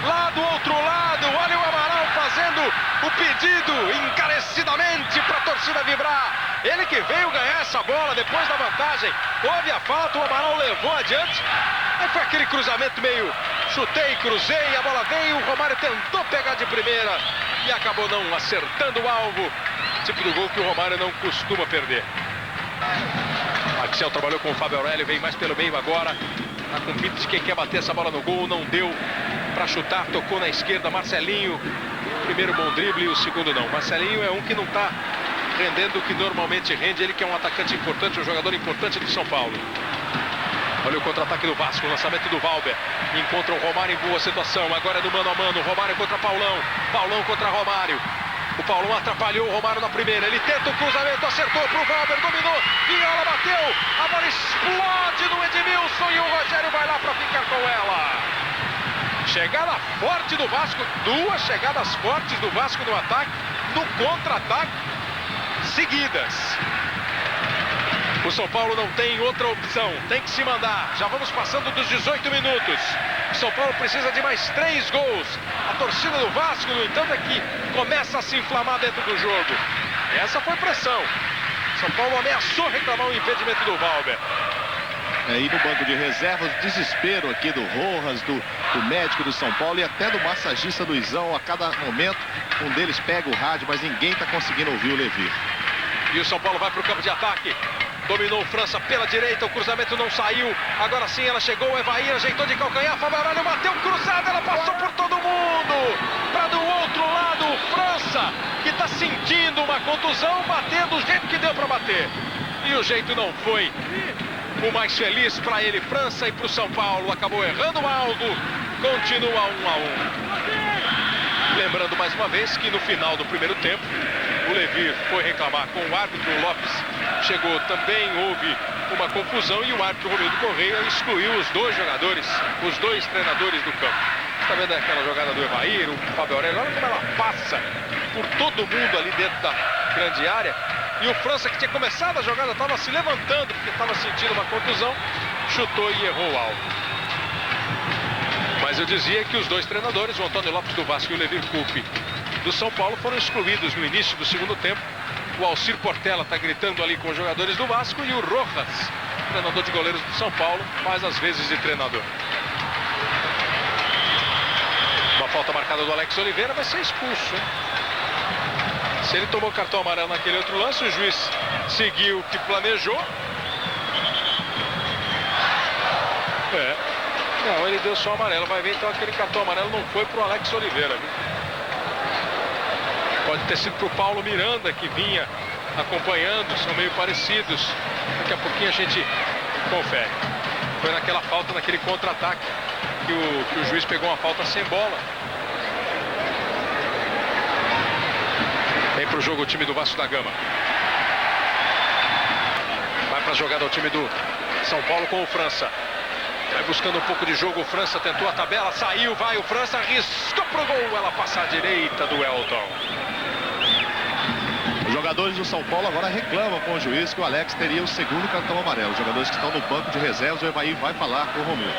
Lá do outro lado, olha o Amaral fazendo o pedido encarecidamente para a torcida vibrar. Ele que veio ganhar essa bola depois da vantagem. Houve a falta, o Amaral levou adiante. Aí foi aquele cruzamento meio chutei, cruzei, a bola veio, o Romário tentou pegar de primeira e acabou não acertando o alvo. Tipo do gol que o Romário não costuma perder. Axel trabalhou com o Fábio Aurélio, vem mais pelo meio agora. Tá com pinta de quem quer bater essa bola no gol, não deu para chutar, tocou na esquerda, Marcelinho. Primeiro bom drible e o segundo não. Marcelinho é um que não está rendendo o que normalmente rende, ele que é um atacante importante, um jogador importante do São Paulo. Olha o contra-ataque do Vasco, o lançamento do Valber. Encontra o Romário em boa situação, agora é no mano a mano, Romário contra Paulão, Paulão contra Romário. O Paulão atrapalhou o Romário na primeira, ele tenta o cruzamento, acertou pro Valber, dominou, Viola bateu, a bola explode no Edmilson e o Rogério vai lá para ficar com ela. Chegada forte do Vasco, duas chegadas fortes do Vasco no ataque, no contra-ataque, seguidas. O São Paulo não tem outra opção, tem que se mandar. Já vamos passando dos 18 minutos. O São Paulo precisa de mais 3 gols. A torcida do Vasco, no entanto, é que começa a se inflamar dentro do jogo. Essa foi pressão. São Paulo ameaçou reclamar o impedimento do Valber. E no banco de reservas, desespero aqui do Rojas, do médico do São Paulo e até do massagista Luizão. A cada momento, um deles pega o rádio, mas ninguém está conseguindo ouvir o Levi. E o São Paulo vai para o campo de ataque. Dominou o França pela direita, o cruzamento não saiu. Agora sim ela chegou, o Evair ajeitou de calcanhar, Fábio Aurélio bateu cruzado, ela passou por todo mundo. Para do outro lado, o França, que está sentindo uma contusão, bater do jeito que deu para bater. E o jeito não foi o mais feliz para ele, França, e para o São Paulo. Acabou errando o Aldo, continua 1-1. Lembrando mais uma vez que no final do primeiro tempo, o Levi foi reclamar com o árbitro, o Lopes chegou também, houve uma confusão e o árbitro Romildo Correia excluiu os dois jogadores, os dois treinadores do campo. Está vendo aquela jogada do Evair, o Fábio Aurélio, olha como ela passa por todo mundo ali dentro da grande área. E o França, que tinha começado a jogada, estava se levantando porque estava sentindo uma contusão, chutou e errou o alvo. Mas eu dizia que os dois treinadores, o Antônio Lopes do Vasco e o Levir Coupe do São Paulo, foram excluídos no início do segundo tempo. O Alcir Portela está gritando ali com os jogadores do Vasco e o Rojas, treinador de goleiros do São Paulo, faz as vezes de treinador. Uma falta marcada do Alex Oliveira, vai ser expulso, hein? Se ele tomou cartão amarelo naquele outro lance, o juiz seguiu o que planejou. Não, ele deu só amarelo. Vai ver, então aquele cartão amarelo não foi pro Alex Oliveira, viu? Pode ter sido pro Paulo Miranda, que vinha acompanhando, são meio parecidos. Daqui a pouquinho a gente confere. Foi naquela falta, naquele contra-ataque, que o juiz pegou uma falta sem bola. Vem pro jogo o time do Vasco da Gama. Vai pra jogada o time do São Paulo com o França. Vai buscando um pouco de jogo, o França tentou a tabela, saiu, vai o França, arriscou pro gol, ela passa à direita do Elton. Os jogadores do São Paulo agora reclamam com o juiz que o Alex teria o segundo cartão amarelo. Os jogadores que estão no banco de reservas, o Evair vai falar com o Romildo.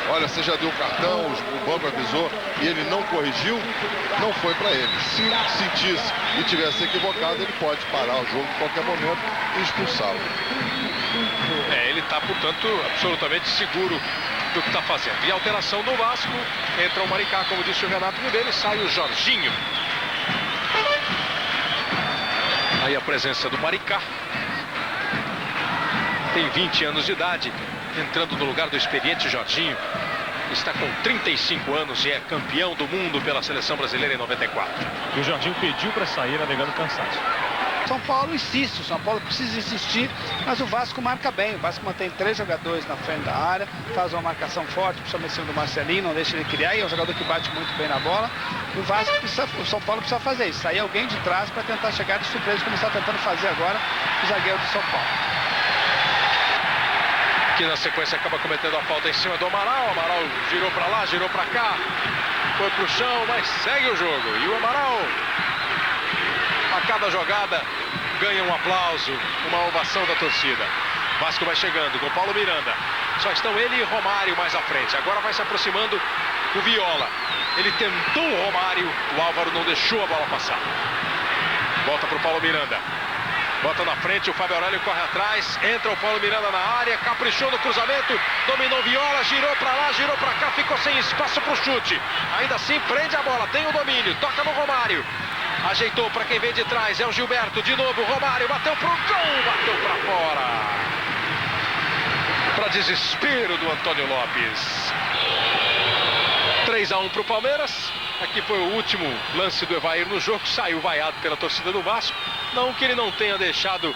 Olha, você já deu o cartão, o banco avisou e ele não corrigiu, não foi para ele. Se sentisse e tivesse equivocado, ele pode parar o jogo em qualquer momento e expulsá-lo. Ele está, portanto, absolutamente seguro do que está fazendo. E a alteração do Vasco, entra o Maricá, como disse o Renato Ribeiro, e sai o Jorginho. Aí a presença do Maricá. Tem 20 anos de idade, entrando no lugar do experiente Jorginho. Está com 35 anos e é campeão do mundo pela seleção brasileira em 94. E o Jorginho pediu para sair, alegando cansaço. São Paulo insiste, o São Paulo precisa insistir, mas o Vasco marca bem. O Vasco mantém 3 jogadores na frente da área, faz uma marcação forte, principalmente em cima do Marcelinho, não deixa ele criar, e é um jogador que bate muito bem na bola. O São Paulo precisa fazer isso, sair alguém de trás para tentar chegar de surpresa, como está tentando fazer agora o zagueiro do São Paulo. Que na sequência acaba cometendo a falta em cima do Amaral. O Amaral girou para lá, girou para cá, foi pro chão, mas segue o jogo. E o Amaral, a cada jogada, ganha um aplauso, uma ovação da torcida. Vasco vai chegando com Paulo Miranda. Só estão ele e Romário mais à frente. Agora vai se aproximando o Viola. Ele tentou o Romário, o Álvaro não deixou a bola passar. Volta pro Paulo Miranda. Bota na frente, o Fábio Aurélio corre atrás, entra o Paulo Miranda na área, caprichou no cruzamento, dominou Viola, girou pra lá, girou pra cá, ficou sem espaço pro chute. Ainda assim, prende a bola, tem o domínio, toca no Romário. Ajeitou pra quem vem de trás, é o Gilberto, de novo, Romário, bateu pro gol, bateu pra fora. desespero do Antônio Lopes. 3-1 para o Palmeiras. Aqui foi o último lance do Evair no jogo. Saiu vaiado pela torcida do Vasco. Não que ele não tenha deixado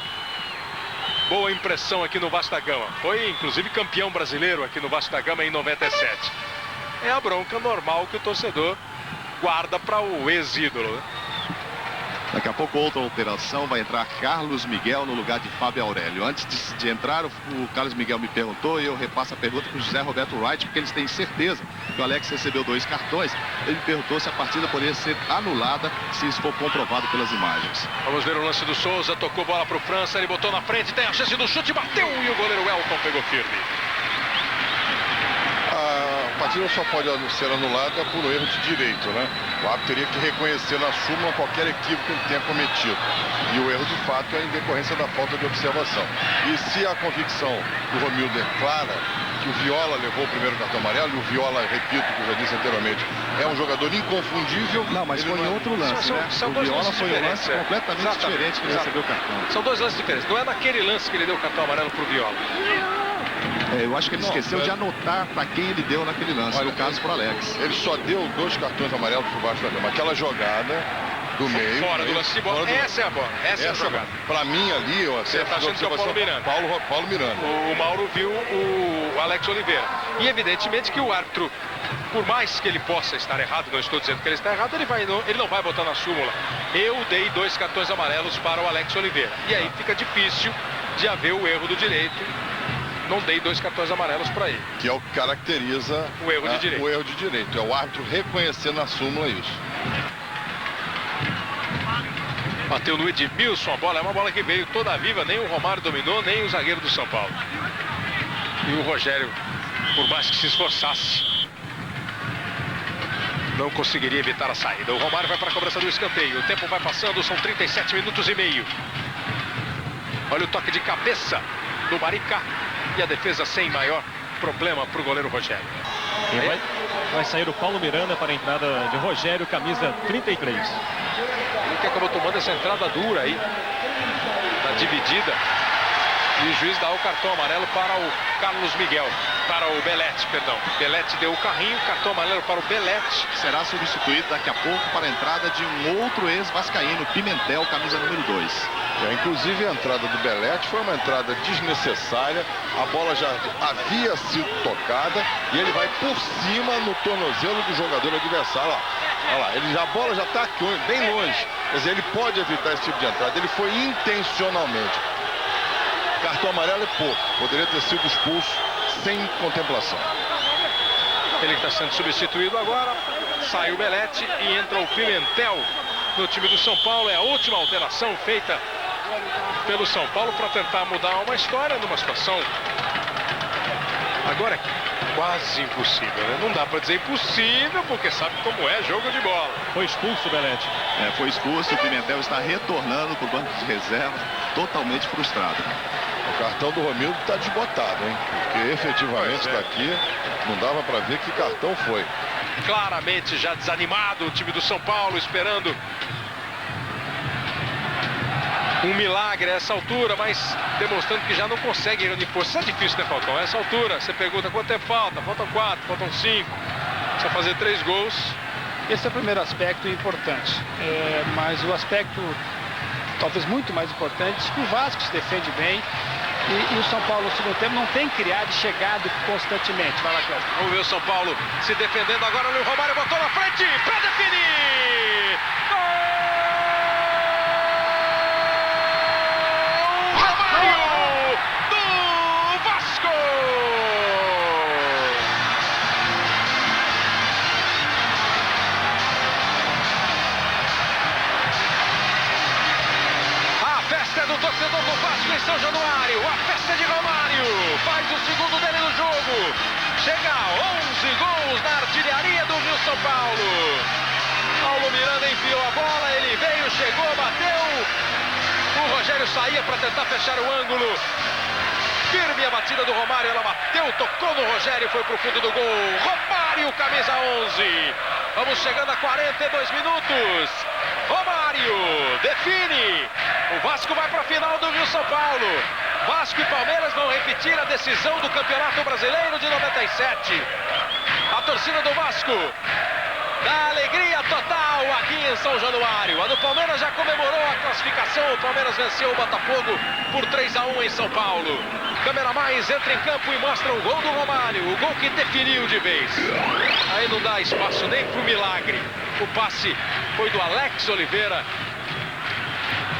boa impressão aqui no Vasco da Gama. Foi inclusive campeão brasileiro aqui no Vasco da Gama em 97. É a bronca normal que o torcedor guarda para o ex-ídolo, né? Daqui a pouco outra alteração, vai entrar Carlos Miguel no lugar de Fábio Aurélio. Antes de entrar, o Carlos Miguel me perguntou e eu repasso a pergunta para o José Roberto Wright, porque eles têm certeza que o Alex recebeu 2 cartões. Ele me perguntou se a partida poderia ser anulada se isso for comprovado pelas imagens. Vamos ver o lance do Souza, tocou bola para o França, ele botou na frente, tem a chance do chute, bateu e o goleiro Elton pegou firme. A partida só pode ser anulada por um erro de direito, né? O árbitro teria que reconhecer na súmula qualquer equívoco que ele tenha cometido. E o erro de fato é em decorrência da falta de observação. E se a convicção do Romildo é clara que o Viola levou o primeiro cartão amarelo, e o Viola, repito, que eu já disse anteriormente, é um jogador inconfundível. Não, mas foi em outro lance, né? São o dois Viola lances foi um diferentes, lance completamente diferente que ele recebeu o cartão. São 2 lances diferentes. Não é naquele lance que ele deu o cartão amarelo pro Viola. Eu acho que ele esqueceu de anotar para quem ele deu naquele lance, no caso para Alex. Ele só deu 2 cartões amarelos pro Vasco da Gama. Aquela jogada do meio. Fora do lance de bola. Essa é a bola. Essa é a jogada. Para mim ali, eu Você está achando que é o Paulo Miranda. Paulo Miranda. O Mauro viu o Alex Oliveira. E evidentemente que o árbitro, por mais que ele possa estar errado, não estou dizendo que ele está errado, ele não vai botar na súmula. Eu dei 2 cartões amarelos para o Alex Oliveira. E aí fica difícil de haver o erro do direito. Não dei 2 cartões amarelos para ele. Que é o que caracteriza o erro de direito. O erro de direito. É o árbitro reconhecer na súmula isso. Bateu no Edmilson a bola. É uma bola que veio toda viva. Nem o Romário dominou, nem o zagueiro do São Paulo. E o Rogério, por mais que se esforçasse, não conseguiria evitar a saída. O Romário vai para a cobrança do escanteio. O tempo vai passando, são 37 minutos e meio. Olha o toque de cabeça do Maricá. E a defesa sem maior problema para o goleiro Rogério. Vai sair o Paulo Miranda para a entrada de Rogério, camisa 33. Ele que acabou tomando essa entrada dura aí, na dividida. E o juiz dá o cartão amarelo para o Carlos Miguel, para o Belete, perdão. Belete deu o carrinho, cartão amarelo para o Belete. Será substituído daqui a pouco para a entrada de um outro ex-vascaíno, Pimentel, camisa número 2. Inclusive a entrada do Belete foi uma entrada desnecessária. A bola já havia sido tocada e ele vai por cima no tornozelo do jogador adversário. Olha lá, a bola já está aqui, bem longe. Quer dizer, ele pode evitar esse tipo de entrada. Ele foi intencionalmente. Cartão amarelo é pouco. Poderia ter sido expulso sem contemplação. Ele está sendo substituído agora. Sai o Belete e entra o Pimentel no time do São Paulo. É a última alteração feita pelo São Paulo para tentar mudar uma história numa situação agora é quase impossível, né? Não dá para dizer impossível, porque sabe como é jogo de bola. Foi expulso o Belete. Foi expulso, o Pimentel está retornando para o banco de reserva, totalmente frustrado. O cartão do Romildo está desbotado, hein? Porque efetivamente está aqui, não dava para ver que cartão foi. Claramente já desanimado o time do São Paulo, esperando um milagre a essa altura, mas demonstrando que já não consegue ir. Isso é difícil, né, Falcão? A essa altura, você pergunta quanto tempo falta? Faltam 4, faltam 5. Precisa fazer 3 gols. Esse é o primeiro aspecto importante. Mas o aspecto, talvez muito mais importante, é que o Vasco se defende bem. E o São Paulo, no segundo tempo, não tem criado e chegado constantemente. Vai lá, Cláudio. Vamos ver o São Paulo se defendendo agora. O Romário botou na frente para definir. Gol! Romário do Vasco! A festa é do torcedor do Vasco em São Januário. A festa é de Romário. Faz o segundo dele no jogo. Chega a 11 gols na artilharia do Rio São Paulo. Paulo Miranda enfiou a bola, ele veio, chegou, bateu. O Rogério saía para tentar fechar o ângulo. Firme a batida do Romário, ela bateu, tocou no Rogério, foi pro fundo do gol. Romário, camisa 11. Vamos chegando a 42 minutos. Romário define. O Vasco vai para a final do Rio São Paulo. Vasco e Palmeiras vão repetir a decisão do Campeonato Brasileiro de 97. A torcida do Vasco dá alegria total aqui em São Januário. A do Palmeiras já comemorou a classificação. O Palmeiras venceu o Botafogo por 3-1 em São Paulo. Câmera Mais entra em campo e mostra o gol do Romário. O gol que definiu de vez. Aí não dá espaço nem pro milagre. O passe foi do Alex Oliveira.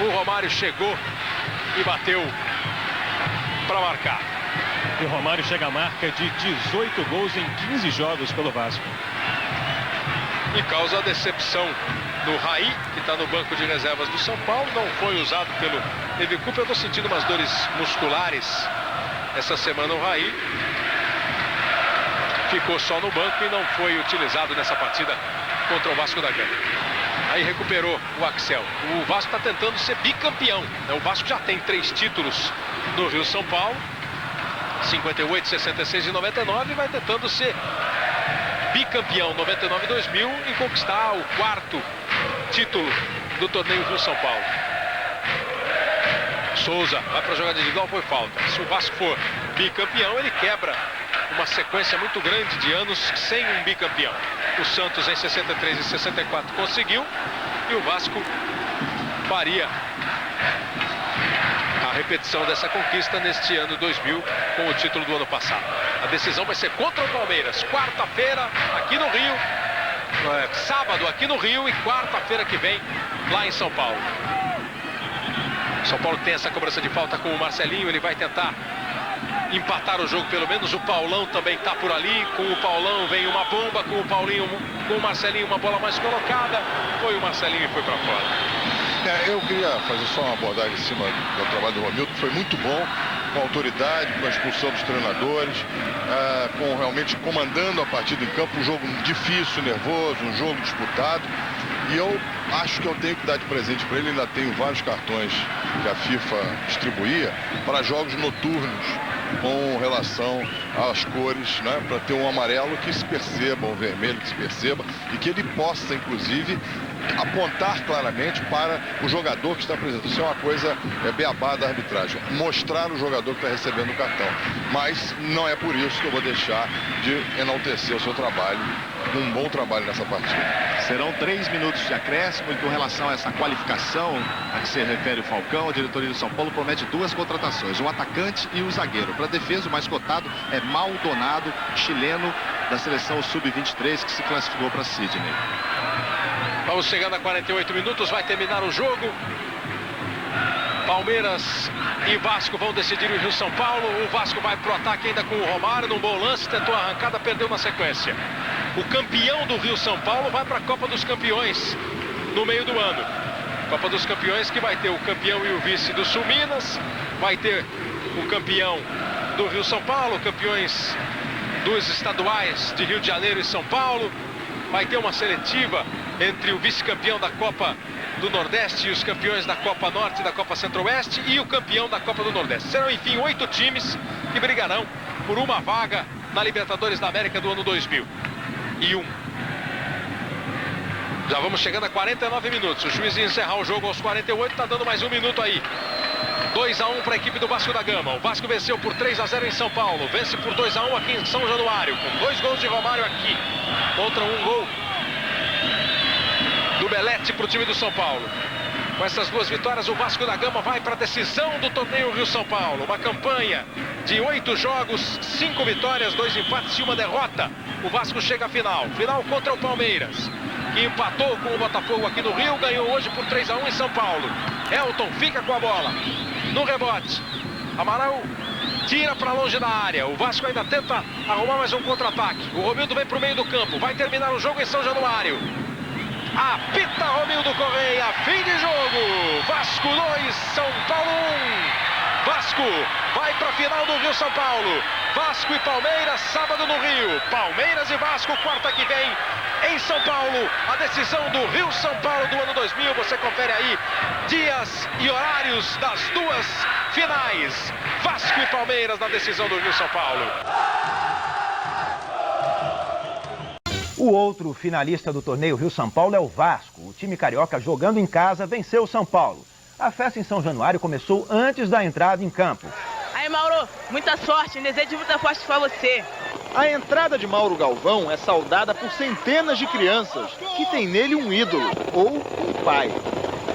O Romário chegou e bateu para marcar. E o Romário chega à marca de 18 gols em 15 jogos pelo Vasco. E causa a decepção do Raí, que está no banco de reservas do São Paulo. Não foi usado pelo Evicup. Eu estou sentindo umas dores musculares essa semana. O Raí ficou só no banco e não foi utilizado nessa partida contra o Vasco da Gama. Aí recuperou o Axel. O Vasco está tentando ser bicampeão. O Vasco já tem 3 títulos no Rio São Paulo, 58, 66 e 99, e vai tentando ser bicampeão 99 e 2000 e conquistar o 4º título do torneio Rio São Paulo. Souza vai para a jogada individual, foi falta. Se o Vasco for bicampeão, ele quebra uma sequência muito grande de anos sem um bicampeão. O Santos em 63 e 64 conseguiu, e o Vasco faria a repetição dessa conquista neste ano 2000 com o título do ano passado. A decisão vai ser contra o Palmeiras, quarta-feira aqui no Rio, sábado aqui no Rio e quarta-feira que vem lá em São Paulo. São Paulo tem essa cobrança de falta com o Marcelinho, ele vai tentar empatar o jogo, pelo menos. O Paulão também está por ali. Com o Paulão vem uma bomba, com o Paulinho, com o Marcelinho uma bola mais colocada. Foi o Marcelinho e foi para fora. Eu queria fazer só uma abordagem em cima do trabalho do Romildo, que foi muito bom, com autoridade, com a expulsão dos treinadores, com realmente comandando a partida em campo. Um jogo difícil, nervoso, um jogo disputado. E eu acho que eu tenho que dar de presente para ele. Ainda tenho vários cartões que a FIFA distribuía para jogos noturnos com relação às cores, né? Para ter um amarelo que se perceba, um vermelho que se perceba e que ele possa, inclusive, apontar claramente para o jogador que está apresentando. Isso é uma coisa beabá da arbitragem, mostrar o jogador que está recebendo o cartão. Mas não é por isso que eu vou deixar de enaltecer o seu trabalho, um bom trabalho nessa partida. Serão 3 minutos de acréscimo, e com relação a essa qualificação a que se refere o Falcão, a diretoria do São Paulo promete 2 contratações, um atacante e um zagueiro. Para a defesa, o mais cotado é Maldonado, chileno da seleção sub-23, que se classificou para Sydney. Vamos chegando a 48 minutos, vai terminar o jogo. Palmeiras e Vasco vão decidir o Rio São Paulo. O Vasco vai pro ataque ainda com o Romário, num bom lance, tentou a arrancada, perdeu na sequência. O campeão do Rio São Paulo vai para a Copa dos Campeões no meio do ano. Copa dos Campeões que vai ter o campeão e o vice do Sul Minas, vai ter o campeão do Rio São Paulo, campeões dos estaduais de Rio de Janeiro e São Paulo. Vai ter uma seletiva entre o vice-campeão da Copa do Nordeste e os campeões da Copa Norte e da Copa Centro-Oeste e o campeão da Copa do Nordeste. Serão, enfim, 8 times que brigarão por uma vaga na Libertadores da América do ano 2001. Já vamos chegando a 49 minutos. O juiz ia encerrar o jogo aos 48, está dando mais um minuto aí. 2-1 para a equipe do Vasco da Gama. O Vasco venceu por 3-0 em São Paulo. Vence por 2-1 aqui em São Januário, com 2 gols de Romário aqui, contra um gol do Belete para o time do São Paulo. Com essas 2 vitórias, o Vasco da Gama vai para a decisão do torneio Rio São Paulo. Uma campanha de 8 jogos, 5 vitórias, 2 empates e 1 derrota. O Vasco chega à final. Final contra o Palmeiras, que empatou com o Botafogo aqui no Rio, ganhou hoje por 3-1 em São Paulo. Elton fica com a bola no rebote. Amaral tira para longe da área. O Vasco ainda tenta arrumar mais um contra-ataque. O Romildo vem para o meio do campo. Vai terminar o jogo em São Januário. Apita Romildo Correia. Fim de jogo. Vasco 2, São Paulo 1. Vasco vai para a final do Rio São Paulo. Vasco e Palmeiras, sábado no Rio. Palmeiras e Vasco, quarta que vem em São Paulo. A decisão do Rio São Paulo do ano 2000. Você confere aí dias e horários das 2 finais. Vasco e Palmeiras na decisão do Rio São Paulo. O outro finalista do torneio Rio São Paulo é o Vasco. O time carioca, jogando em casa, venceu o São Paulo. A festa em São Januário começou antes da entrada em campo. Mauro, muita sorte, desejo muita sorte pra você. A entrada de Mauro Galvão é saudada por centenas de crianças que têm nele um ídolo ou um pai.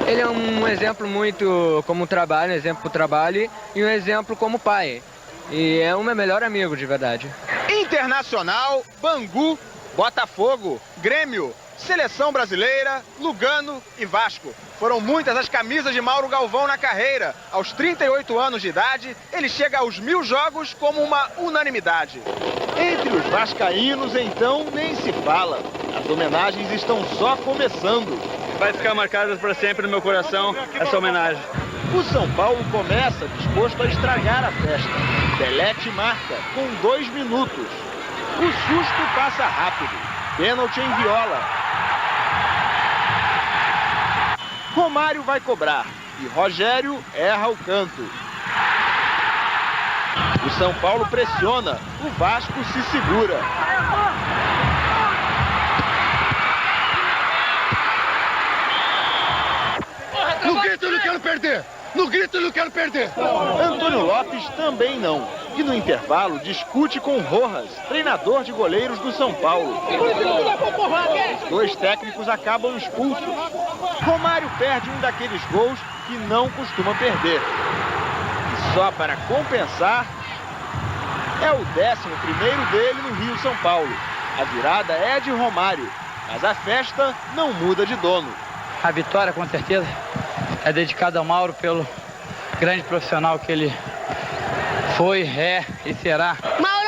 Ele é um exemplo muito como trabalho, um exemplo pro trabalho e um exemplo como pai. E é o meu melhor amigo, de verdade. Internacional, Bangu, Botafogo, Grêmio, Seleção Brasileira, Lugano e Vasco. Foram muitas as camisas de Mauro Galvão na carreira. Aos 38 anos de idade, ele chega aos 1000 jogos como uma unanimidade. Entre os vascaínos, então, nem se fala. As homenagens estão só começando. Vai ficar marcada para sempre no meu coração essa homenagem. O São Paulo começa disposto a estragar a festa. Belete marca com 2 minutos. O susto passa rápido. Pênalti em Viola. Romário vai cobrar e Rogério erra o canto. O São Paulo pressiona, o Vasco se segura. No grito eu não quero perder! No grito eu não quero perder! Antônio Lopes também não. E no intervalo discute com Rojas, treinador de goleiros do São Paulo. Os 2 técnicos acabam expulsos. Romário perde um daqueles gols que não costuma perder. E só para compensar, é o 11º dele no Rio São Paulo. A virada é de Romário, mas a festa não muda de dono. A vitória, com certeza, é dedicada ao Mauro pelo grande profissional que ele foi, é e será. Mauro!